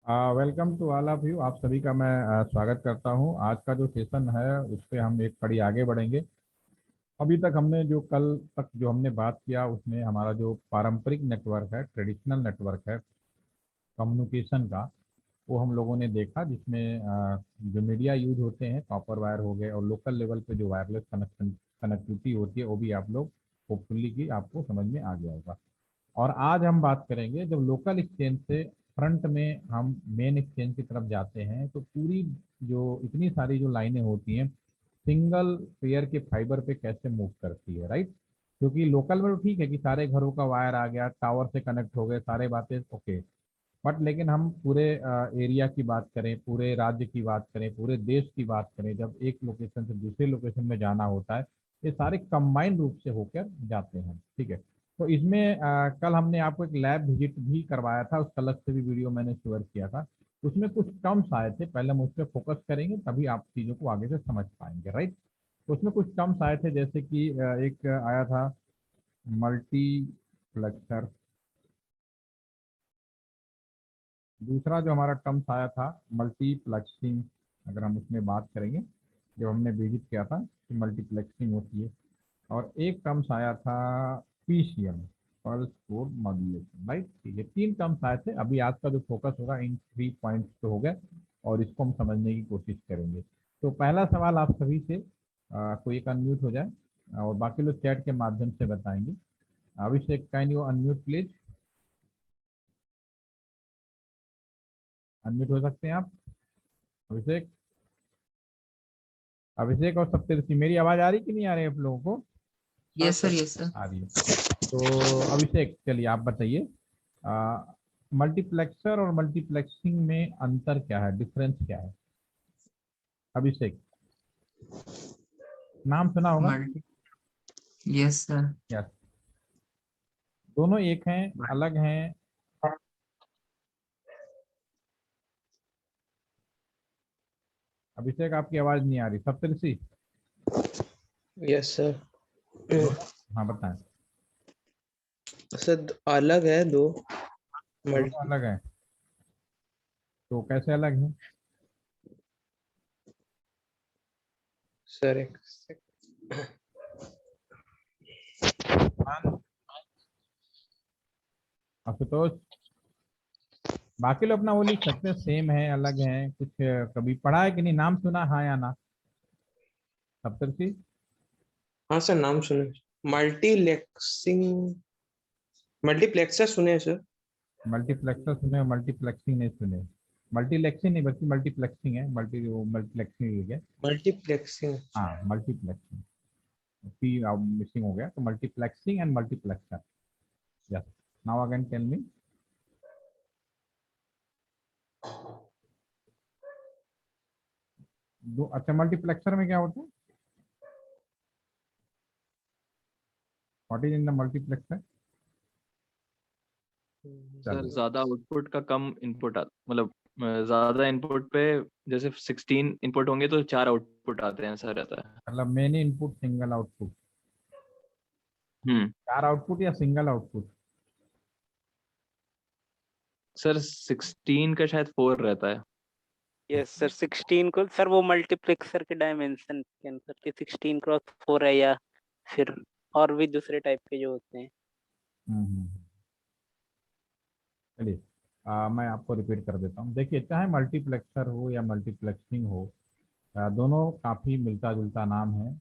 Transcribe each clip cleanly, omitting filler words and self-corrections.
Welcome to all of you. आप सभी का मैं स्वागत करता हूं। आज का जो सेशन है उस पे हम एक कड़ी आगे बढ़ेंगे। अभी तक हमने जो कल तक जो हमने बात किया उसमें हमारा जो पारंपरिक नेटवर्क है, ट्रेडिशनल नेटवर्क है कम्युनिकेशन का, वो हम लोगों ने देखा, जिसमें जो मीडिया यूज होते हैं कॉपर वायर हो गए, और लोकल लेवल पे जो वायरलेस कनेक्टिविटी होती है वो भी आप लोग होपफुली की आपको समझ में आ गया होगा। और आज हम बात करेंगे, जब लोकल एक्सचेंज से फ्रंट में हम मेन एक्सचेंज की तरफ जाते हैं तो पूरी जो इतनी सारी जो लाइनें होती हैं सिंगल पेयर के फाइबर पे कैसे मूव करती है, राइट। क्योंकि लोकल में तो ठीक है कि सारे घरों का वायर आ गया, टावर से कनेक्ट हो गए, सारे बातें ओके। बट लेकिन हम पूरे एरिया की बात करें, पूरे राज्य की बात करें, पूरे देश की बात करें, जब एक लोकेशन से दूसरे लोकेशन में जाना होता है ये सारे कंबाइंड रूप से होकर जाते हैं, ठीक है। तो इसमें कल हमने आपको एक लैब विजिट भी करवाया था, उसका अलग से भी वीडियो मैंने शेयर किया था। उसमें कुछ टर्म्स आए थे, पहले हम उस पर फोकस करेंगे तभी आप चीज़ों को आगे से समझ पाएंगे, राइट। तो उसमें कुछ टर्म्स आए थे, जैसे कि एक आया था मल्टीप्लेक्सर। दूसरा जो हमारा टर्म्स आया था मल्टीप्लेक्सिंग। अगर हम उसमें बात करेंगे, जब हमने विजिट किया था कि मल्टीप्लेक्सिंग होती है। और एक टर्म्स आया था PCM, pulse code modulation, right. ठीक है, तीन टर्म्स आए थे। अभी आज का जो फोकस होगा इन 3 पॉइंट्स पे होगा और इसको हम समझने की कोशिश करेंगे। तो पहला सवाल आप सभी से, कोई एक अनम्यूट हो जाए और बाकी लोग चैट के माध्यम से बताएंगे। Abhishek, can you unmute please? Unmute हो सकते हैं आप, अभिषेक। अभिषेक और सप्तऋषि, मेरी आवाज आ रही कि नहीं आ रही है आप लोगों को? Yes sir, yes sir. आ रही है। तो अभिषेक, चलिए आप बताइए, मल्टीप्लेक्सर और मल्टीप्लेक्सिंग में अंतर क्या है, डिफरेंस क्या है? अभिषेक, नाम सुना होगा। Multi yes sir. यस, दोनों एक हैं, अलग हैं? अभिषेक, आपकी आवाज नहीं आ रही। सप्तऋषि, यस सर। दोनों, हाँ बताएं। सर अलग है दो। दोनों मल्टी अलग हैं, तो कैसे अलग हैं? सर एक हाँ, आशुतोष, बाकी लोग अपना वो लिख सकते हैं, सेम है अलग है कुछ, कभी पढ़ा है कि नहीं, नाम सुना, हाँ या ना? सप्तऋषि, हाँ सर, नाम सुने। मल्टीप्लेक्सिंग, मल्टीप्लेक्सर सुने सर। मल्टीप्लेक्सर सुने, मल्टीप्लेक्सिंग नहीं सुने? मल्टीप्लेक्सिंग नहीं बल्कि मल्टीप्लेक्सिंग है, मल्टीप्लेक्सिंग है। मल्टीप्लेक्सिंग। हाँ, मल्टीप्लेक्सिंग, पी मिसिंग हो गया, तो multiplexing and multiplexer. Yes, now again tell me. दो, अच्छा, मल्टीप्लेक्सर में क्या होता है? What is in the multiplexer? Sir चलिए, ज्यादा आउटपुट का कम इनपुट मतलब ज्यादा इनपुट पे जैसे 16 इनपुट होंगे तो 4 आउटपुट आते हैं, ऐसा रहता है। मतलब मेनी इनपुट सिंगल आउटपुट, हम्म। चार आउटपुट या सिंगल आउटपुट? सर 16 का शायद 4 रहता है। यस सर, 16 को सर वो मल्टीप्लेक्सर के डायमेंशन के अनुसार कि 16x4 है या फिर और भी दूसरे टाइप के जो होते हैं। हम्म। चलिए, मैं आपको रिपीट कर देता हूँ। देखिए, चाहे मल्टीप्लेक्सर हो या मल्टीप्लेक्सिंग हो, दोनों काफ़ी मिलता जुलता नाम है।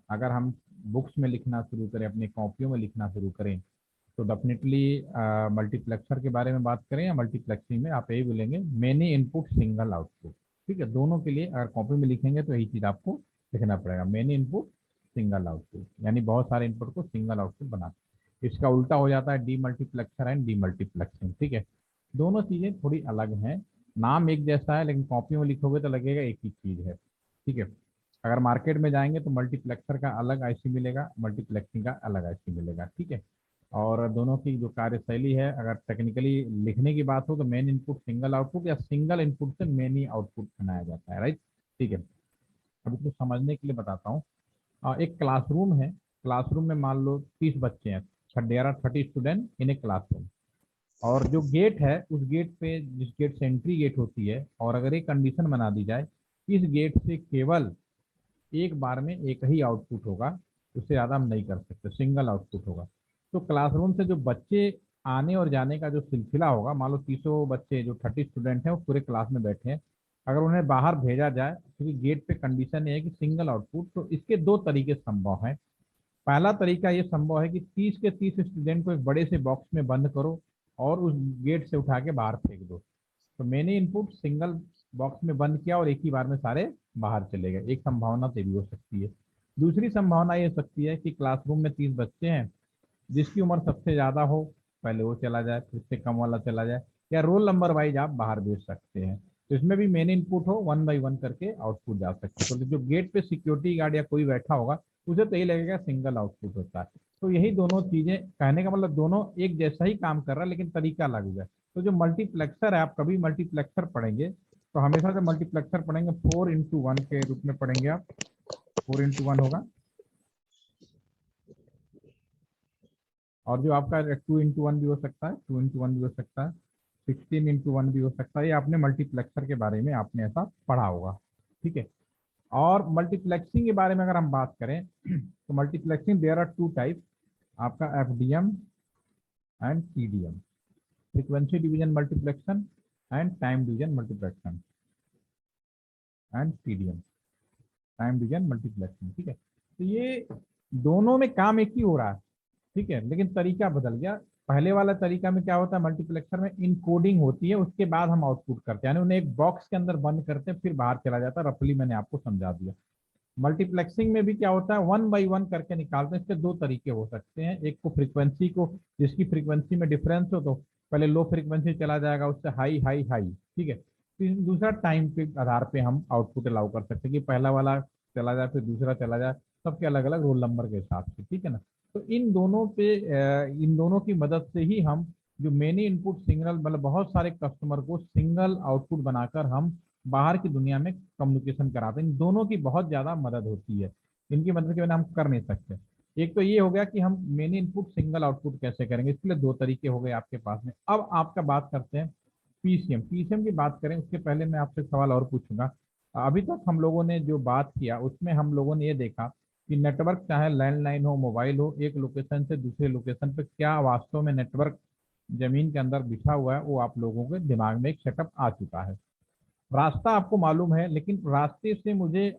अगर हम बुक्स में लिखना शुरू करें, अपनी कॉपियों में लिखना शुरू करें, तो डेफिनेटली मल्टीप्लेक्सर के बारे में बात करें या मल्टीप्लेक्सिंग में आप यही बोलेंगे, मेनी इनपुट सिंगल आउटपुट। ठीक है, दोनों के लिए अगर कॉपी में लिखेंगे तो यही चीज़ आपको लिखना पड़ेगा, मेनी इनपुट सिंगल आउटपुट, यानी बहुत सारे इनपुट को सिंगल आउटपुट बनाते। इसका उल्टा हो जाता है D multiplexer and D multiplexing, ठीक है। दोनों चीज़ें थोड़ी अलग हैं, नाम एक जैसा है लेकिन कॉपी में लिखोगे तो लगेगा एक ही चीज़ है, ठीक है। अगर मार्केट में जाएंगे तो मल्टीप्लेक्सर का अलग आईसी मिलेगा, मल्टीप्लेक्सिंग का अलग आईसी मिलेगा, ठीक है। और दोनों की जो कार्यशैली है, अगर टेक्निकली लिखने की बात हो तो मेन इनपुट सिंगल आउटपुट या सिंगल इनपुट से मेनी आउटपुट बनाया जाता है, राइट। ठीक है, अब इसको समझने के लिए बताता हूँ। एक क्लासरूम है, क्लासरूम में मान लो 30 बच्चे हैं, 30 स्टूडेंट इन ए क्लासरूम। और जो गेट है उस गेट पे, जिस गेट से एंट्री गेट होती है, और अगर एक कंडीशन बना दी जाए, इस गेट से केवल एक बार में एक ही आउटपुट होगा, उससे ज़्यादा हम नहीं कर सकते, सिंगल आउटपुट होगा। तो क्लासरूम से जो बच्चे आने और जाने का जो सिलसिला होगा, मान लो 300 बच्चे, जो 30 स्टूडेंट हैं वो पूरे क्लास में बैठे हैं, अगर उन्हें बाहर भेजा जाए, क्योंकि गेट पे कंडीशन ये है कि सिंगल आउटपुट, तो इसके दो तरीके संभव हैं। पहला तरीका ये संभव है कि 30 के 30 स्टूडेंट को एक बड़े से बॉक्स में बंद करो और उस गेट से उठा के बाहर फेंक दो। तो मैंने इनपुट सिंगल बॉक्स में बंद किया और एक ही बार में सारे बाहर चले गए, एक संभावना तो ये भी हो सकती है। दूसरी संभावना ये हो सकती है कि क्लासरूम में 30 बच्चे हैं, जिसकी उम्र सबसे ज़्यादा हो पहले वो चला जाए, फिर से कम वाला चला जाए, या रोल नंबर वाइज आप बाहर भेज सकते हैं। तो इसमें भी मेन इनपुट हो, 1 बाई 1 करके आउटपुट जा सकते हैं। तो जो गेट पे सिक्योरिटी गार्ड या कोई बैठा होगा, उसे तो यही लगेगा सिंगल आउटपुट होता है। तो यही दोनों चीजें, कहने का मतलब दोनों एक जैसा ही काम कर रहा है, लेकिन तरीका अलग है। तो जो मल्टीप्लेक्सर है, आप कभी मल्टीप्लेक्सर पढ़ेंगे तो हमेशा जब मल्टीप्लेक्सर पढ़ेंगे 4x1 के रूप में पढ़ेंगे आप। 4x1 होगा, और जो आपका 2x1 भी हो सकता है, 2x1 भी हो सकता है, 16x1 भी हो सकता है। ये आपने मल्टीप्लेक्सर के बारे में आपने ऐसा पढ़ा होगा, ठीक है। और मल्टीप्लेक्सिंग के बारे में अगर हम बात करें तो मल्टीप्लेक्सिंग देयर आर 2 टाइप, आपका FDM and TDM, frequency division मल्टीप्लेक्शन and time division मल्टीप्लेक्शन, and TDM, time division मल्टीप्लेक्शन, ठीक है। तो ये दोनों में काम एक ही हो रहा है, ठीक है, लेकिन तरीका बदल गया। पहले वाला तरीका में क्या होता है, मल्टीप्लेक्सर में इनकोडिंग होती है, उसके बाद हम आउटपुट करते हैं, यानी उन्हें एक बॉक्स के अंदर बंद करते हैं, फिर बाहर चला जाता है। रफली मैंने आपको समझा दिया। मल्टीप्लेक्सिंग में भी क्या होता है, 1 बाई 1 करके निकालते हैं। इसके दो तरीके हो सकते हैं, एक को फ्रीक्वेंसी को, जिसकी फ्रीक्वेंसी में डिफरेंस हो तो पहले लो फ्रीक्वेंसी चला जाएगा, उससे हाई हाई हाई, ठीक है। फिर दूसरा टाइम के आधार पे हम आउटपुट अलाउ कर सकते हैं कि पहला वाला चला जाए फिर दूसरा चला जाए, सबके अलग अलग रोल नंबर के हिसाब से, ठीक है ना। तो इन दोनों पे इन दोनों की मदद से ही हम जो मेनी इनपुट सिग्नल, मतलब बहुत सारे कस्टमर को सिंगल आउटपुट बनाकर हम बाहर की दुनिया में कम्युनिकेशन कराते हैं। इन दोनों की बहुत ज़्यादा मदद होती है, इनकी मदद के बिना हम कर नहीं सकते। एक तो ये हो गया कि हम मेनी इनपुट सिंगल आउटपुट कैसे करेंगे, इसके लिए दो तरीके हो गए आपके पास में। अब आपका बात करते हैं पीसीएम। पीसीएम की बात करें उसके पहले मैं आपसे सवाल और पूछूंगा। अभी तक हम लोगों ने जो बात किया उसमें हम लोगों ने ये देखा कि नेटवर्क चाहे लैंडलाइन हो, मोबाइल हो, एक लोकेशन से दूसरे लोकेशन पे क्या वास्तव में नेटवर्क जमीन के अंदर बिछा हुआ है, वो आप लोगों के दिमाग में एक सेटअप आ चुका है। रास्ता आपको मालूम है, लेकिन रास्ते से मुझे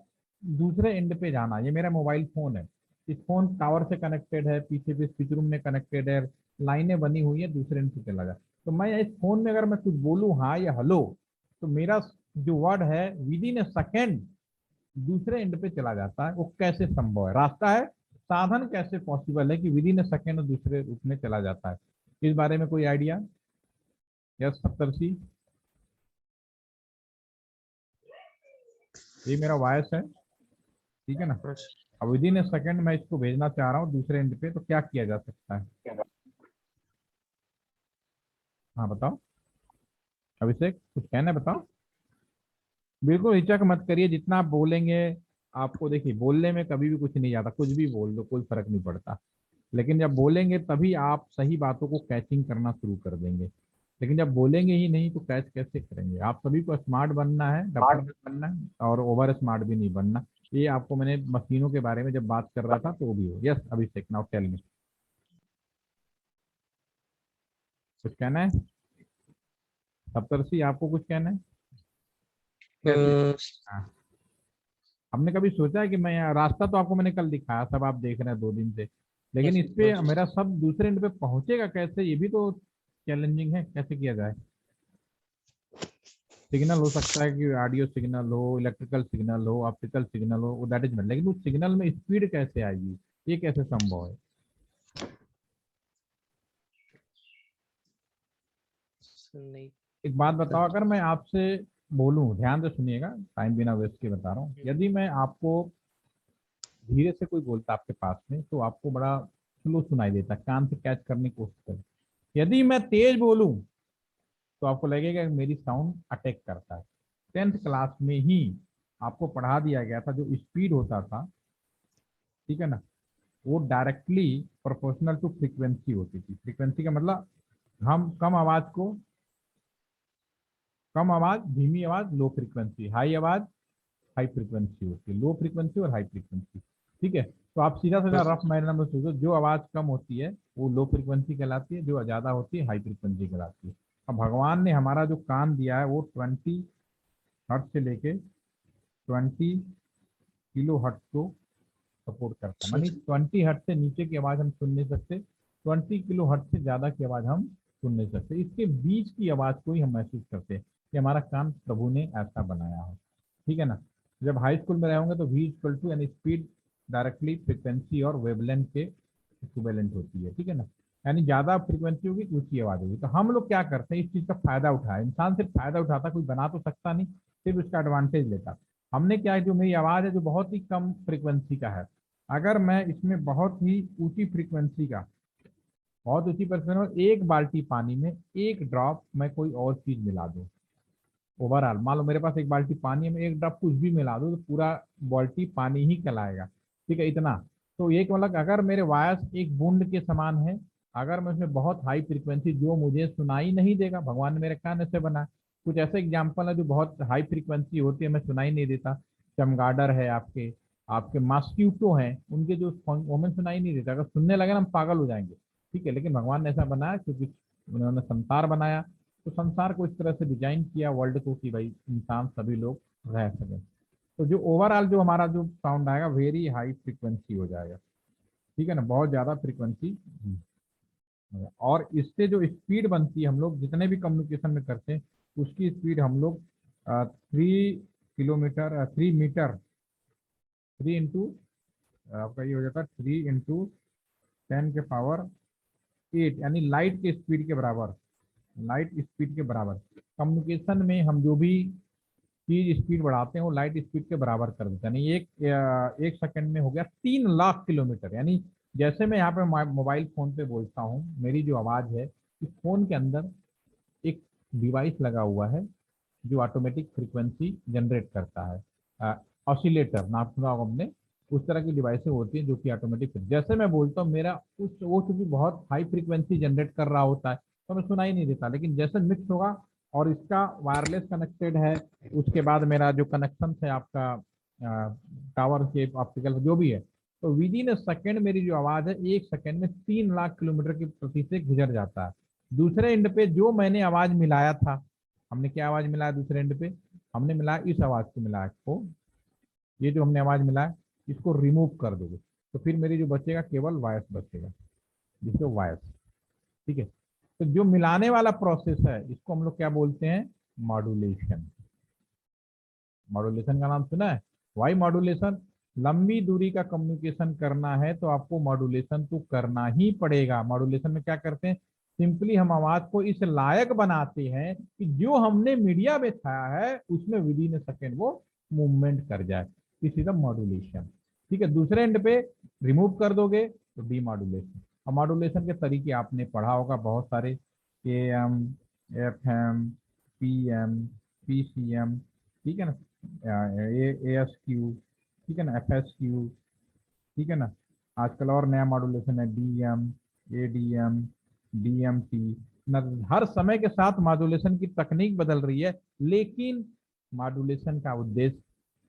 दूसरे एंड पे जाना, ये मेरा मोबाइल फोन है, इस फोन टावर से कनेक्टेड है, पीछे पे स्पीच रूम में कनेक्टेड है, लाइनें बनी हुई है, दूसरे एंड पे चला जाए। तो मैं इस फोन में अगर मैं कुछ बोलूँ हाँ या हेलो, तो मेरा जो वर्ड है विद इन ए सेकेंड दूसरे एंड पे चला जाता है। वो कैसे संभव है, रास्ता है, साधन कैसे पॉसिबल है कि विद इन ए सेकेंड दूसरे रूप में चला जाता है। इस बारे में कोई आइडिया? यस सप्तर्षि, ये मेरा वॉइस है, ठीक है ना। अब विद इन ए सेकेंड मैं इसको भेजना चाह रहा हूँ दूसरे एंड पे, तो क्या किया जा सकता है? हाँ बताओ अभिषेक, कुछ कहना है बताओ। बिल्कुल हिचक मत करिए, जितना आप बोलेंगे, आपको देखिए बोलने में कभी भी कुछ नहीं जाता, कुछ भी बोल दो कोई फर्क नहीं पड़ता। लेकिन जब बोलेंगे तभी आप सही बातों को कैचिंग करना शुरू कर देंगे। लेकिन जब बोलेंगे ही नहीं तो कैच कैसे करेंगे? आप सभी को स्मार्ट बनना है, डॉक्टर भी बनना है, और ओवर स्मार्ट भी नहीं बनना। ये आपको मैंने मशीनों के बारे में जब बात कर रहा था तो वो भी हो। यस अभिषेक, नाउ टेल मी, कुछ कहना है? सप्तर्षि आपको कुछ कहना है? कैसे? हाँ, आपने कभी सोचा है कि मैं रास्ता तो आपको मैंने कल दिखाया, सब आप देख रहे हैं 2 दिन से, लेकिन इस पे मेरा सब दूसरे एंड पे पहुंचेगा कैसे, ये भी तो चैलेंजिंग है, कैसे किया जाए? सिग्नल हो सकता है कि ऑडियो सिग्नल हो, इलेक्ट्रिकल सिग्नल हो, ऑप्टिकल सिग्नल हो, वो दैट इज, लेकिन उस सिग्नल में स्पीड कैसे आएगी, ये कैसे संभव है? नहीं। एक बात बताओ, अगर मैं आपसे बोलूं, ध्यान से सुनिएगा, टाइम बिना वेस्ट के बता रहा हूँ, यदि मैं आपको धीरे से कोई बोलता आपके पास में तो आपको बड़ा स्लो सुनाई देता, कान से कैच करने की कोशिश करें। यदि मैं तेज बोलूं तो आपको लगेगा कि मेरी साउंड अटैक करता है। 10th क्लास में ही आपको पढ़ा दिया गया था, जो स्पीड होता था, ठीक है ना, वो डायरेक्टली प्रोपोर्शनल टू फ्रीक्वेंसी होती थी। फ्रीक्वेंसी का मतलब हम कम आवाज, धीमी आवाज, लो फ्रीक्वेंसी, हाई आवाज, हाई फ्रीक्वेंसी होती है, लो फ्रीक्वेंसी और हाई फ्रीक्वेंसी। ठीक है, तो आप सीधा सीधा रफ माइनर में सोचो, जो आवाज कम होती है वो लो फ्रीक्वेंसी कहलाती है, जो ज्यादा होती है हाई फ्रीक्वेंसी कहलाती है। अब भगवान ने हमारा जो कान दिया है वो 20 हर्ट्ज से लेके 20 किलो हर्ट्ज को सपोर्ट करता है, मानी 20 हर्ट्ज से नीचे की आवाज हम सुन नहीं सकते, 20 किलो हर्ट्ज से ज्यादा की आवाज हम सुन नहीं सकते, इसके बीच की आवाज को ही हम महसूस करते हैं। ये हमारा कान प्रभु ने ऐसा बनाया है। ठीक है ना। जब हाई स्कूल में रहेंगे तो V इक्वल टू यानी स्पीड डायरेक्टली फ्रिक्वेंसी और वेवलेंथ के इक्विवेलेंट होती है। ठीक है ना, यानी ज्यादा फ्रिक्वेंसी होगी तो ऊंची आवाज होगी। तो हम लोग क्या करते हैं, इस चीज का फायदा उठाए। इंसान सिर्फ फायदा उठाता, कोई बना तो सकता नहीं, सिर्फ उसका एडवांटेज लेता। हमने क्या है, जो मेरी आवाज है जो बहुत ही कम फ्रिक्वेंसी का है, अगर मैं इसमें बहुत ही ऊंची फ्रीक्वेंसी का, बहुत ऊंची फ्रीक्वेंसी, एक बाल्टी पानी में एक ड्रॉप मैं कोई और चीज मिला दूं, ओवरऑल मान लो मेरे पास एक बाल्टी पानी है, मैं एक ड्रॉप कुछ भी मिला दूं तो पूरा बाल्टी पानी ही कहलाएगा। ठीक है, इतना। तो ये मतलब अगर मेरे वायस एक बूंद के समान है, अगर मैं उसमें बहुत हाई फ्रीक्वेंसी जो मुझे सुनाई नहीं देगा, भगवान ने मेरे कान ऐसे बना, कुछ ऐसे एग्जाम्पल है जो बहुत हाई फ्रीक्वेंसी होती है, मैं सुनाई नहीं देता। चमगाडर है, आपके आपके मॉस्क्यूटो हैं, उनके जो हमें सुनाई नहीं देता, अगर सुनने लगे ना हम पागल हो जाएंगे। ठीक है, लेकिन भगवान ने ऐसा बनाया क्योंकि उन्होंने संसार बनाया, तो संसार को इस तरह से डिजाइन किया वर्ल्ड को कि भाई इंसान सभी लोग रह सकें। तो जो ओवरऑल जो हमारा जो साउंड आएगा वेरी हाई फ्रीक्वेंसी हो जाएगा। ठीक है ना, बहुत ज्यादा फ्रीक्वेंसी। और इससे जो स्पीड बनती है, हम लोग जितने भी कम्युनिकेशन में करते हैं उसकी स्पीड हम लोग 3 किलोमीटर 3 मीटर 3 इंटू आपका ये हो जाता है 3 × 10⁸ यानी लाइट के स्पीड के बराबर, लाइट स्पीड के बराबर। कम्युनिकेशन में हम जो भी चीज स्पीड बढ़ाते हैं वो लाइट स्पीड के बराबर कर देते हैं। यानी एक सेकंड में हो गया 3 लाख किलोमीटर। यानी जैसे मैं यहाँ पे मोबाइल फोन पे बोलता हूँ, मेरी जो आवाज है इस फोन के अंदर एक डिवाइस लगा हुआ है जो ऑटोमेटिक फ्रीक्वेंसी जनरेट करता है, ऑसिलेटर नाम सुना होगा हमने, उस तरह की डिवाइसें होती हैं जो कि ऑटोमेटिक, जैसे मैं बोलता हूँ मेरा उस वो चूंकि बहुत हाई फ्रीक्वेंसी जनरेट कर रहा होता है तो हमें सुनाई नहीं देता, लेकिन जैसे मिक्स होगा और इसका वायरलेस कनेक्टेड है, उसके बाद मेरा जो कनेक्शन है आपका टावर के ऑप्टिकल जो भी है, तो विद इन सेकेंड मेरी जो आवाज है एक सेकेंड में 3 लाख किलोमीटर की प्रति से गुजर जाता है। दूसरे एंड पे जो मैंने आवाज मिलाया था, हमने क्या आवाज मिलाया दूसरे एंड पे, हमने मिलाया इस आवाज को, मिलाया को, ये जो हमने आवाज मिलाया इसको रिमूव कर दोगे तो फिर मेरी जो बचेगा केवल वॉइस बचेगा, जिसको वॉइस। ठीक है, तो जो मिलाने वाला प्रोसेस है इसको हम लोग क्या बोलते हैं, मॉड्यूलेशन। मॉड्यूलेशन का नाम सुना है, वाई मॉड्यूलेशन। लंबी दूरी का कम्युनिकेशन करना है तो आपको मॉड्यूलेशन तो करना ही पड़ेगा। मॉड्यूलेशन में क्या करते हैं, सिंपली हम आवाज को इस लायक बनाते हैं कि जो हमने मीडिया में छाया है उसमें विद इन सेकेंड वो मूवमेंट कर जाए, इसी का मॉड्यूलेशन। ठीक है, दूसरे एंड पे रिमूव कर दोगे तो डीमॉड्यूलेशन। और मॉड्यूलेशन के तरीके आपने पढ़ा होगा बहुत सारे, AM, FM, PM, PCM, ठीक है ना, ASQ, ठीक है ना, FSQ, ठीक है ना। आजकल और नया मॉड्यूलेशन है DM, ADM, DMT। हर समय के साथ मॉड्यूलेशन की तकनीक बदल रही है, लेकिन मॉड्यूलेशन का उद्देश्य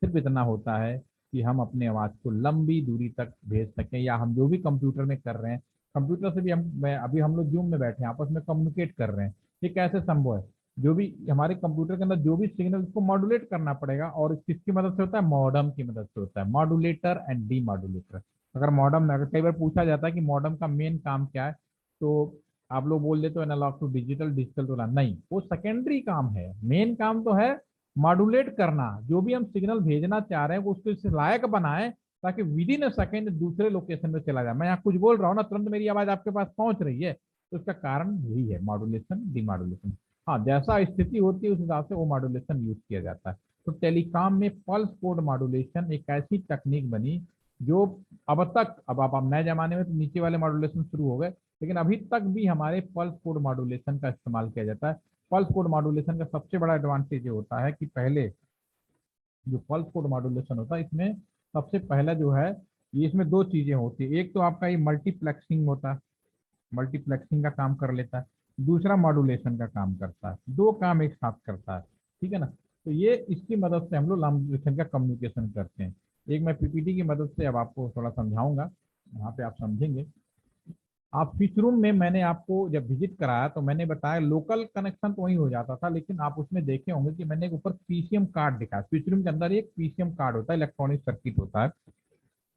सिर्फ इतना होता है कि हम अपने आवाज को लंबी दूरी तक भेज सकें, या हम जो भी कंप्यूटर में कर रहे हैं, कंप्यूटर से भी अभी हम लोग जूम में बैठे हैं आपस में कम्युनिकेट कर रहे हैं, ये कैसे संभव है, जो भी हमारे कंप्यूटर के अंदर जो भी सिग्नल उसको मॉड्यूलेट करना पड़ेगा, और किसकी मदद से होता है, मॉडम की मदद से होता है, मॉड्यूलेटर एंड डी मॉड्यूलेटर। अगर मॉडम, अगर कई बार पूछा जाता है कि मॉडम का मेन काम क्या है, तो आप लोग बोल देते हो analogue to digital, digital to analogue, नहीं, वो सेकेंडरी काम है, मेन काम तो है मॉड्यूलेट करना। जो भी हम सिग्नल भेजना चाह रहे हैं वो उसको इस लायक बनाए ताकि विद इन अ सेकेंड दूसरे लोकेशन में चला जाए। मैं यहाँ कुछ बोल रहा हूँ ना, तुरंत मेरी आवाज आपके पास पहुंच रही है, तो इसका कारण यही है, मॉड्यूलेशन डीमॉड्यूलेशन। हाँ, जैसा स्थिति होती है उस हिसाब से वो मॉड्यूलेशन यूज किया जाता है। तो टेलीकॉम में पल्स कोड मॉड्यूलेशन एक ऐसी तकनीक बनी जो अब तक, अब आप नए जमाने में तो नीचे वाले मॉड्यूलेशन शुरू हो गए, लेकिन अभी तक भी हमारे पल्स कोड मॉड्यूलेशन का इस्तेमाल किया जाता है। पल्स कोड मॉड्यूलेशन का सबसे बड़ा एडवांटेज ये होता है कि पहले जो पल्स कोड मॉड्यूलेशन होता है इसमें सबसे पहला जो है, ये इसमें दो चीजें होती है, एक तो आपका ये मल्टीप्लेक्सिंग होता है, मल्टीप्लेक्सिंग का काम कर लेता है, दूसरा मॉड्यूलेशन का काम करता है, दो काम एक साथ करता है, ठीक है ना। तो ये इसकी मदद से हम लोग लॉन्ग डिस्टेंस का कम्युनिकेशन करते हैं। एक मैं पीपीटी की मदद से अब आपको थोड़ा समझाऊंगा, यहाँ पे आप समझेंगे। आप स्विच रूम में मैंने आपको जब विजिट कराया तो मैंने बताया लोकल कनेक्शन तो वही हो जाता था, लेकिन आप उसमें देखे होंगे कि मैंने ऊपर पीसीएम कार्ड दिखाया। स्विच रूम के अंदर एक पीसीएम कार्ड होता है, इलेक्ट्रॉनिक सर्किट होता है।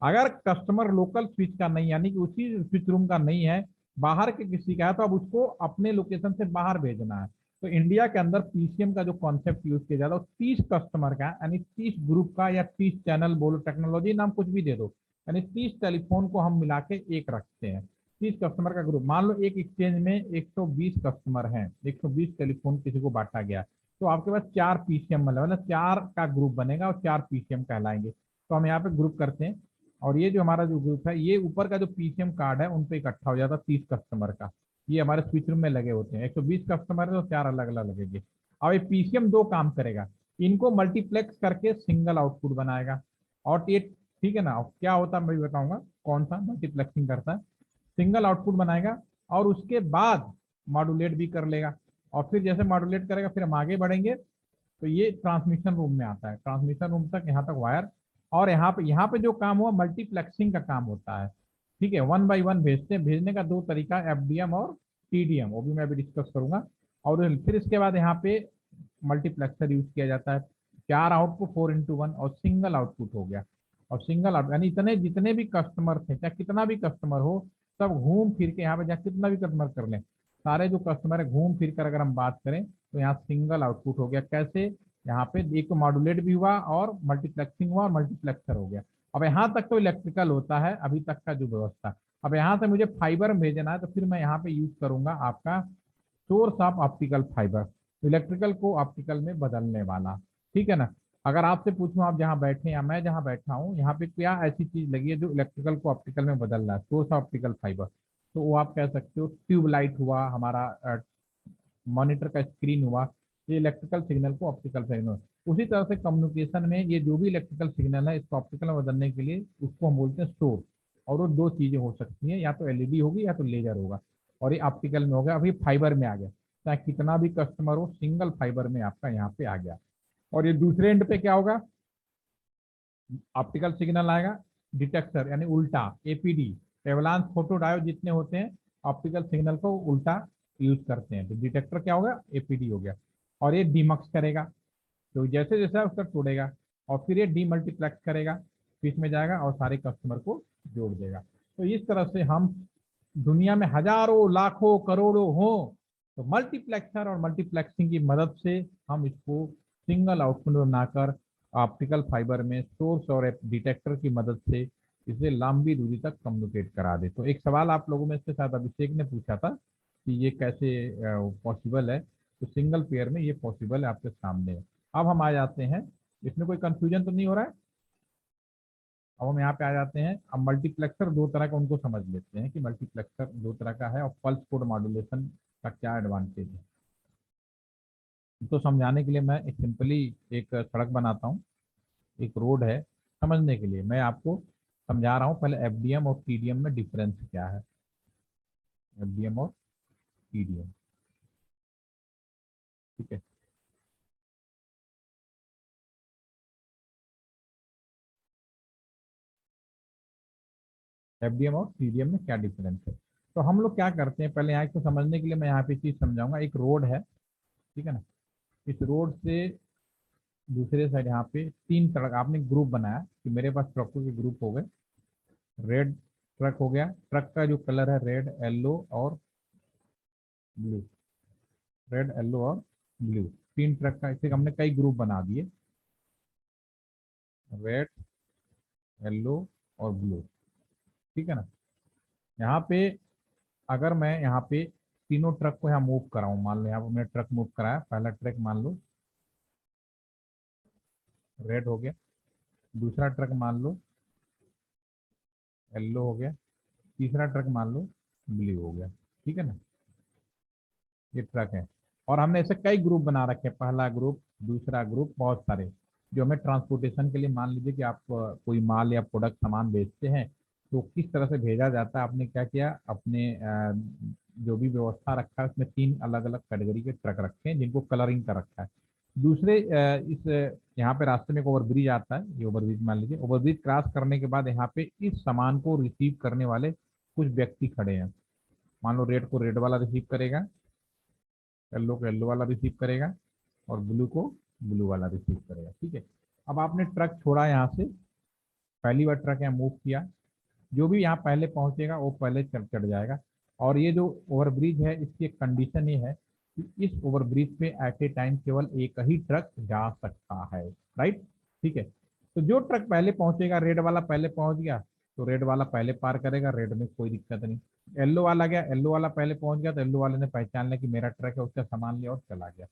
अगर कस्टमर लोकल स्विच का नहीं, यानी कि उसी स्विच रूम का नहीं है, बाहर के किसी का है, तो अब उसको अपने लोकेशन से बाहर भेजना है। तो इंडिया के अंदर पीसीएम का जो कॉन्सेप्ट यूज किया जाता है वो 30 कस्टमर का, यानी 30 ग्रुप का, या 30 चैनल बोलो, टेक्नोलॉजी नाम कुछ भी दे दो, यानी 30 टेलीफोन को हम मिला के एक रखते हैं। 30 कस्टमर का ग्रुप, मान लो एक एक्सचेंज में 120 कस्टमर हैं, 120 टेलीफोन किसी को बांटा गया, तो आपके पास 4 पीसीएम मतलब 4 का ग्रुप बनेगा और 4 पीसीएम कहलाएंगे। तो हम यहाँ पे ग्रुप करते हैं, और ये जो हमारा जो ग्रुप है, ये ऊपर का जो पीसीएम कार्ड है उन पे इकट्ठा हो जाता है 30 कस्टमर का। ये हमारे स्विच रूम में लगे होते हैं। 120 कस्टमर है तो 4 अलग अलग लगेंगे। अब ये पीसीएम दो काम करेगा, इनको मल्टीप्लेक्स करके सिंगल आउटपुट बनाएगा। और ये ठीक है ना, क्या होता है मैं भी बताऊंगा कौन सा मल्टीप्लेक्सिंग करता है। सिंगल आउटपुट बनाएगा और उसके बाद मॉड्यूलेट भी कर लेगा, और फिर जैसे मॉड्यूलेट करेगा फिर हम आगे बढ़ेंगे। तो ये ट्रांसमिशन रूम में आता है, ट्रांसमिशन रूम तक यहाँ तक वायर, और यहाँ पे जो काम हुआ मल्टीप्लेक्सिंग का काम होता है, ठीक है। 1 बाई 1 भेजते हैं। भेजने का दो तरीका, एफडीएम और टीडीएम, वो भी मैं अभी डिस्कस करूंगा। और फिर इसके बाद यहाँ पे मल्टीप्लेक्सर यूज किया जाता है। 4 आउटपुट 4x1 और सिंगल आउटपुट हो गया। और सिंगल आउट यानी इतने जितने भी कस्टमर थे, चाहे कितना भी कस्टमर हो, सब घूम फिर के यहाँ पे जहाँ कितना भी कस्टमर कर लें, सारे जो कस्टमर है घूम फिर कर अगर हम बात करें तो यहाँ सिंगल आउटपुट हो गया। कैसे, यहाँ पे एक तो मॉड्यूलेट भी हुआ और मल्टीप्लेक्सिंग हुआ और मल्टीप्लेक्सर हो गया। अब यहाँ तक तो इलेक्ट्रिकल होता है अभी तक का जो व्यवस्था। अब यहाँ से मुझे फाइबर में भेजना है, तो फिर मैं यहाँ पे यूज करूंगा आपका source of optical fibre, electrical को ऑप्टिकल में बदलने वाला, ठीक है ना। अगर आपसे पूछूं आप जहाँ बैठे या मैं जहाँ बैठा हूँ, यहाँ पे क्या ऐसी चीज लगी है जो इलेक्ट्रिकल को ऑप्टिकल में बदल रहा है, सोर्स ऑफ ऑप्टिकल फाइबर। तो वो आप कह सकते हो ट्यूबलाइट हुआ, हमारा मॉनिटर का स्क्रीन हुआ, ये इलेक्ट्रिकल सिग्नल को ऑप्टिकल सिग्नल। उसी तरह से कम्युनिकेशन में ये जो भी इलेक्ट्रिकल सिग्नल है इसको ऑप्टिकल में बदलने के लिए उसको हम बोलते हैं सोर्स। और वो दो चीजें हो सकती हैं, या तो एलईडी होगी या तो लेजर होगा, और ये ऑप्टिकल में हो गया। अभी फाइबर में आ गया, चाहे कितना भी कस्टमर हो, सिंगल फाइबर में आपका यहाँ पे आ गया। और ये दूसरे एंड पे क्या होगा, ऑप्टिकल सिग्नल आएगा, डिटेक्टर यानी उल्टा, एपीडी, एवलांस फोटो डायोड जितने होते हैं ऑप्टिकल सिग्नल को उल्टा यूज करते हैं, तो डिटेक्टर क्या होगा, एपीडी हो गया। और ये डीमक्स करेगा, तो जैसे जैसा उसका तोड़ेगा, और फिर ये डीमल्टीप्लेक्स करेगा, फिर में जाएगा और सारे कस्टमर को जोड़ देगा। तो इस तरह से हम दुनिया में हजारों लाखों करोड़ों हो, तो मल्टीप्लेक्सर और मल्टीप्लेक्सिंग की मदद से हम इसको सिंगल आउटपुट बनाकर ऑप्टिकल फाइबर में सोर्स और डिटेक्टर की मदद से इसे लंबी दूरी तक कम्युनिकेट करा दे। तो एक सवाल आप लोगों में से शायद अभिषेक ने पूछा था कि ये कैसे पॉसिबल है, तो सिंगल पेयर में ये पॉसिबल है, आपके सामने है। अब हम आ जाते हैं, इसमें कोई कंफ्यूजन तो नहीं हो रहा है। अब हम यहाँ पे आ जाते हैं। अब मल्टीप्लेक्सर दो तरह का, उनको समझ लेते हैं कि मल्टीप्लेक्सर दो तरह का है और पल्स कोड मॉड्यूलेशन का क्या एडवांटेज है। तो समझाने के लिए मैं एक सिंपली एक सड़क बनाता हूँ, एक रोड है, समझने के लिए मैं आपको समझा रहा हूँ। पहले एफडीएम और टीडीएम में डिफरेंस क्या है, एफडीएम और टीडीएम, ठीक है। एफडीएम और टीडीएम में क्या डिफरेंस है, तो हम लोग क्या करते हैं, पहले यहाँ को समझने के लिए मैं यहाँ पे चीज समझाऊंगा। एक रोड है, ठीक है ना, इस रोड से दूसरे साइड यहाँ पे 3 सड़क, आपने ग्रुप बनाया कि मेरे पास ट्रकों के ग्रुप हो गए। रेड ट्रक हो गया, ट्रक का जो कलर है रेड, येलो और ब्लू, रेड येलो और ब्लू, 3 ट्रक का, इसे हमने कई ग्रुप बना दिए, रेड येलो और ब्लू, ठीक है ना। यहाँ पे अगर मैं यहाँ पे तीनों ट्रक को यहाँ मूव कराऊं, मान लो यहाँ पर मैंने ट्रक मूव कराया, पहला ट्रक मान लो रेड हो गया, दूसरा ट्रक मान लो येलो हो गया, तीसरा ट्रक मान लो ब्लू हो गया, ठीक है ना। ये ट्रक है, और हमने ऐसे कई ग्रुप बना रखे हैं, पहला ग्रुप, दूसरा ग्रुप, बहुत सारे, जो हमें ट्रांसपोर्टेशन के लिए, मान लीजिए कि आप कोई माल या प्रोडक्ट सामान बेचते हैं, तो किस तरह से भेजा जाता है, आपने क्या किया, अपने जो भी व्यवस्था रखा है उसमें 3 अलग अलग कैटेगरी के ट्रक रखे हैं जिनको कलरिंग कर रखा है। दूसरे इस यहाँ पे रास्ते में एक ओवरब्रिज आता है, ये ओवरब्रिज मान लीजिए, ओवरब्रिज क्रॉस करने के बाद यहाँ पे इस सामान को रिसीव करने वाले कुछ व्यक्ति खड़े हैं। मान लो रेड को रेड वाला रिसीव करेगा, येलो को येलो वाला रिसीव करेगा और ब्लू को ब्लू वाला रिसीव करेगा। ठीक है, अब आपने ट्रक छोड़ा यहाँ से, पहली बार ट्रक यहाँ मूव किया, जो भी यहाँ पहले पहुंचेगा वो पहले चढ़ जाएगा। और ये जो ओवरब्रिज है इसकी एक कंडीशन ये है कि इस ओवरब्रिज पे एट ए टाइम केवल एक ही ट्रक जा सकता है। राइट, ठीक है। तो जो ट्रक पहले पहुंचेगा, रेड वाला पहले पहुंच गया तो रेड वाला पहले पार करेगा, रेड में कोई दिक्कत नहीं। येलो वाला गया, येलो वाला पहले पहुंच गया तो येलो वाले ने पहचान लिया कि मेरा ट्रक है, उसका सामान लिया और चला गया,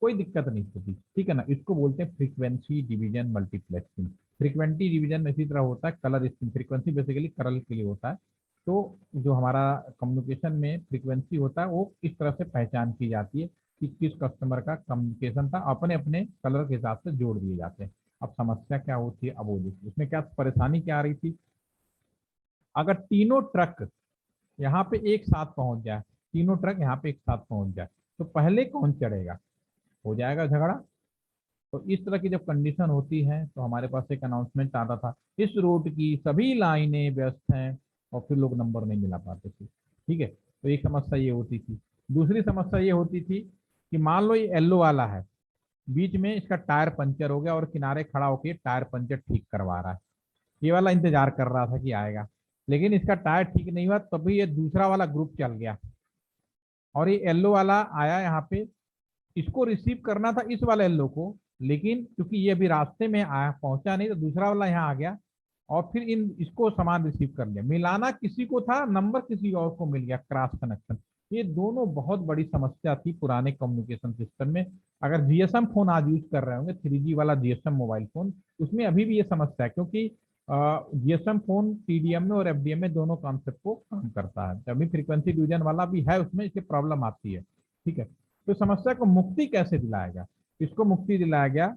कोई दिक्कत नहीं होती। ठीक है ना, इसको बोलते हैं frequency division multiplexing. Frequency division इसी तरह होता है, colour scheme, frequency basically colour के लिए होता है। तो जो हमारा कम्युनिकेशन में फ्रीक्वेंसी होता है वो इस तरह से पहचान की जाती है कि किस कस्टमर का कम्युनिकेशन था, अपने अपने कलर के हिसाब से जोड़ दिए जाते हैं। अब समस्या क्या होती है, अब वो देखिए उसमें क्या परेशानी क्या आ रही थी। अगर तीनों ट्रक यहाँ पे एक साथ पहुंच जाए, तीनों ट्रक यहाँ पे एक साथ पहुंच जाए तो पहले कौन चढ़ेगा, हो जाएगा झगड़ा। तो इस तरह की जब कंडीशन होती है तो हमारे पास एक अनाउंसमेंट आता था, इस रूट की सभी लाइनें व्यस्त हैं, और फिर लोग नंबर नहीं मिला पाते थे। ठीक है, तो एक समस्या ये होती थी। दूसरी समस्या ये होती थी कि मान लो ये येलो वाला है, बीच में इसका टायर पंचर हो गया और किनारे खड़ा होकर टायर पंचर ठीक करवा रहा है। ये वाला इंतजार कर रहा था कि आएगा, लेकिन इसका टायर ठीक नहीं हुआ, तभी ये दूसरा वाला ग्रुप चल गया और ये येलो वाला आया यहाँ पे, इसको रिसीव करना था इस वाले येलो को, लेकिन क्योंकि ये अभी रास्ते में आया, पहुंचा नहीं, तो दूसरा वाला यहाँ आ गया और फिर इन इसको सामान रिसीव कर लिया। मिलाना किसी को था, नंबर किसी और को मिल गया, क्रॉस कनेक्शन। ये दोनों बहुत बड़ी समस्या थी पुराने कम्युनिकेशन सिस्टम में। अगर जीएसएम फोन आज यूज कर रहे होंगे, 3G वाला जीएसएम मोबाइल फोन, उसमें अभी भी ये समस्या है, क्योंकि जीएसएम फोन टीडीएम में और एफडीएम में दोनों कॉन्सेप्ट को काम करता है। अभी फ्रीक्वेंसी डिवीजन वाला भी है, उसमें इससे प्रॉब्लम आती है। ठीक है, तो समस्या को मुक्ति कैसे दिलाया गया, इसको मुक्ति दिलाया गया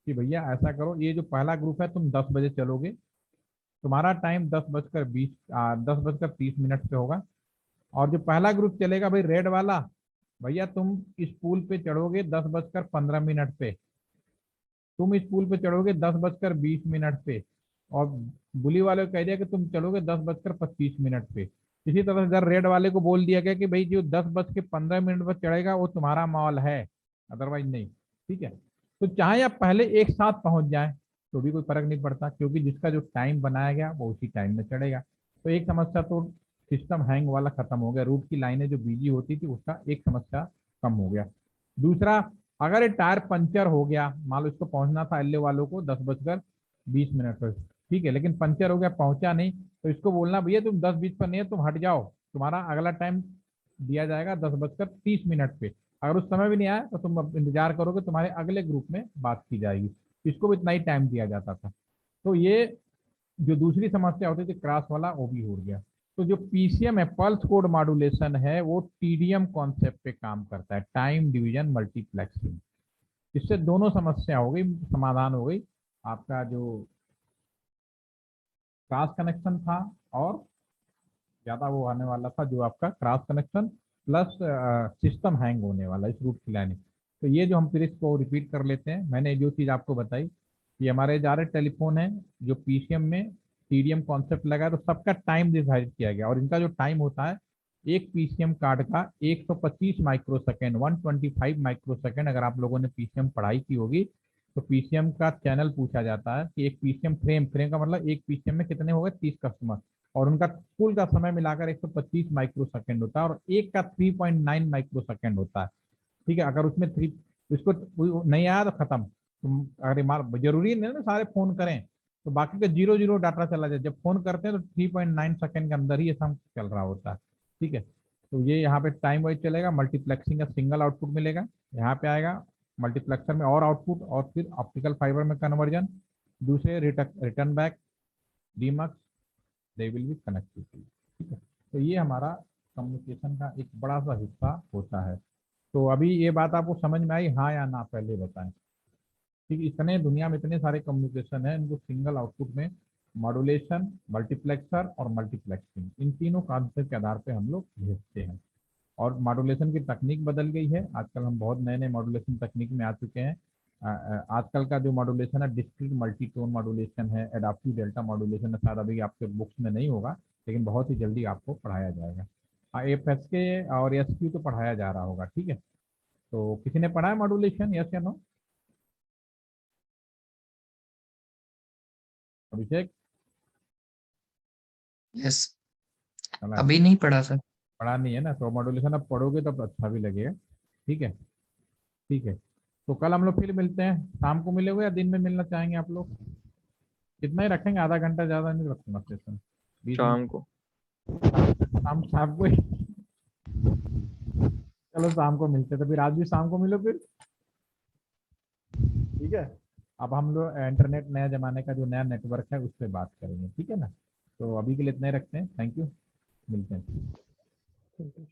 कि भैया ऐसा करो, ये जो पहला ग्रुप है तुम 10 बजे चलोगे, तुम्हारा टाइम 10:30 पे होगा, और जो पहला ग्रुप चलेगा भाई रेड वाला, भैया तुम इस पुल पे चढ़ोगे 10:15 पे, तुम इस पुल पे चढ़ोगे 10:20 पे, और बुली वाले को कह दिया कि तुम चढ़ोगे 10:25 पे। इसी तरह से इधर रेड वाले को बोल दिया गया कि भाई जो 10:15 पर चढ़ेगा वो तुम्हारा माल है, अदरवाइज नहीं। ठीक है, तो चाहे आप पहले एक साथ पहुंच जाए तो भी कोई फर्क नहीं पड़ता, क्योंकि जिसका जो टाइम बनाया गया वो उसी टाइम में चढ़ेगा। तो एक समस्या तो सिस्टम हैंग वाला खत्म हो गया, रूट की लाइनें जो बिजी होती थी उसका एक समस्या कम हो गया। दूसरा, अगर ये टायर पंचर हो गया, मान लो इसको पहुंचना था अल्ले वालों को 10:20 पर, ठीक है, लेकिन पंचर हो गया, पहुंचा नहीं, तो इसको बोलना भैया तुम 10:20 पर नहीं है, तुम हट जाओ, तुम्हारा अगला टाइम दिया जाएगा 10:30 पे। अगर उस समय भी नहीं आया तो तुम अब इंतजार करोगे, तुम्हारे अगले ग्रुप में बात की जाएगी। इसको भी इतना ही टाइम दिया जाता था। तो ये जो दूसरी समस्या होती थी क्रॉस वाला, वो भी हो गया। तो जो पीसीएम है, पल्स कोड मॉड्यूलेशन है, वो टीडीएम कॉन्सेप्ट पे काम करता है, टाइम डिवीजन मल्टीप्लेक्सिंग। इससे दोनों समस्या हो गई, समाधान हो गई। आपका जो क्रॉस कनेक्शन था और ज्यादा वो आने वाला था, जो आपका cross connection plus system hang होने वाला इस रूट की लाइनिंग। तो ये जो हम फिर इसको रिपीट कर लेते हैं, मैंने जो चीज़ आपको बताई, ये हमारे जा रहे टेलीफोन है जो पीसीएम में टीडीएम कॉन्सेप्ट लगा है, तो सबका टाइम निर्धारित किया गया, और इनका जो टाइम होता है एक पीसीएम कार्ड का 125 माइक्रोसेकेंड, 125 माइक्रोसेकेंड। अगर आप लोगों ने पीसीएम पढ़ाई की होगी तो पीसीएम का चैनल पूछा जाता है कि एक पीसीएम फ्रेम, फ्रेम का मतलब एक पीसीएम में कितने हो गए, 30 कस्टमर, और उनका कुल का समय मिलाकर 125 माइक्रोसेकेंड होता है, और एक का 3.9 माइक्रोसेकेंड होता है। ठीक है, अगर उसमें इसको नहीं आया तो खत्म। तुम अगर जरूरी नहीं ना सारे फोन करें, तो बाकी का 0 0 डाटा चला जाए। जब फोन करते हैं तो 3.9 सेकेंड के अंदर ही ये सब चल रहा होता है। ठीक है, तो ये यहाँ पे टाइम वाइज चलेगा। मल्टीप्लेक्सिंग का सिंगल आउटपुट मिलेगा, यहाँ पे आएगा मल्टीप्लेक्सर में और आउटपुट, और फिर ऑप्टिकल फाइबर में कन्वर्जन, दूसरे return back, demux, they will be connected. ठीक है, तो ये हमारा कम्युनिकेशन का एक बड़ा सा हिस्सा होता है। तो अभी ये बात आपको समझ में आई, हाँ या ना, पहले बताएं। ठीक, इतने दुनिया में इतने सारे कम्युनिकेशन है, इनको सिंगल आउटपुट में मॉड्यूलेशन, मल्टीप्लेक्सर और मल्टीप्लेक्सिंग, इन तीनों कॉन्सेप्ट के आधार पे हम लोग भेजते हैं। और मॉड्यूलेशन की तकनीक बदल गई है। आजकल हम बहुत नए नए मॉड्यूलेशन तकनीक में आ चुके हैं। आजकल का जो मॉड्यूलेशन है डिस्क्रीट मल्टीटोन मॉड्यूलेशन है, एडाप्टिव डेल्टा मॉड्यूलेशन है, शायद अभी आपके बुक्स में नहीं होगा लेकिन बहुत ही जल्दी आपको पढ़ाया जाएगा। एफएसके और एसक्यू तो पढ़ाया जा रहा होगा, ठीक है। तो किसी ने पढ़ा है मॉड्यूलेशन, यस या नो? अभिषेक? यस, चला, अभी नहीं पढ़ा सर। पढ़ा नहीं है ना, तो मॉड्यूलेशन अब पढ़ोगे तो अच्छा भी लगेगा। ठीक है, ठीक है। तो कल हम लोग फिर मिलते हैं। शाम को मिलोगे या दिन में मिलना चाहेंगे आप लोग? कितना ही रखेंगे, आधा घंटा, ज्यादा नहीं रखूंगा सेशन, 20 मिनट। शाम को। शाम शाम को ही। चलो शाम को मिलते हैं, तो फिर आज भी शाम को मिलो फिर, ठीक है। अब हम लोग इंटरनेट नया जमाने का जो नया नेटवर्क है उस पर बात करेंगे, ठीक है ना। तो अभी के लिए इतना ही रखते हैं, थैंक यू, मिलते हैं। ठीक है।